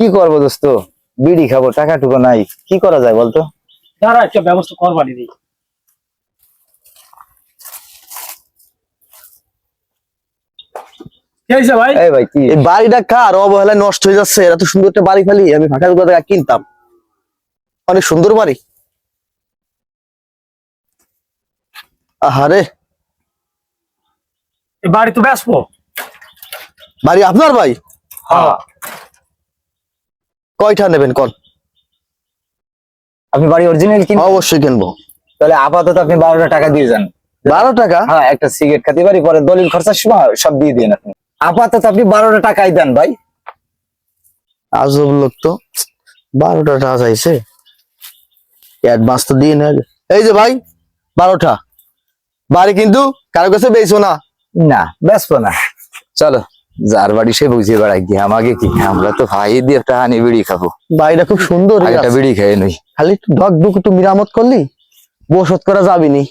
কি করবো দোস্ত, বিড়ি খাবো, টাকাটুকু নাই, কি করা যায় বলতো? দাঁড়া, একটা ব্যবস্থা করবানি দিই। কি হয়েছে ভাই? এই ভাই কি এই বাড়িটা কার অবহেলায় নষ্ট হয়ে যাচ্ছে? এত সুন্দর একটা বাড়ি ফালি আমি ফাঁকা টাকা কিনতাম, অনেক সুন্দর বাড়ি। আহারে, এই বাড়ি তো বেসবো। বাড়ি আপনার ভাই? হ্যাঁ, কয়টা নেবেন কোন? আপনি বাড়ি অরিজিনাল কিনবেন? অবশ্যই কিনবো। তাহলে আপাতত আপনি 12টা টাকা দিয়ে যান। 12 টাকা? হ্যাঁ, একটা সিগারেট খেতে পারি, পরে দলিল খরচার সময় সব দিয়ে দিন আপনি। আপাতত আপনি 12টা টাকাই দেন ভাই। আজব লোক তো, 12টা টাকা চাইছে, অ্যাডভান্স তো দিয়ে নেয়। এই যে ভাই, 12টা বাড়ি কিন্তু কারো কাছে বেচো না। না, বেসবো না। চলো, যার বাড়ি সে বুঝিয়ে বেড়াই গিয়ে, আমাকে কি, আমরা তো ভাই দিয়ে একটা হানি বিড়ি খাবো। বাড়িটা খুব সুন্দর, আগে একটা বিড়ি খেয়ে নই। খালি একটু ঢক ঢুক একটু মেরামত করলি বসত করা যাবে নি।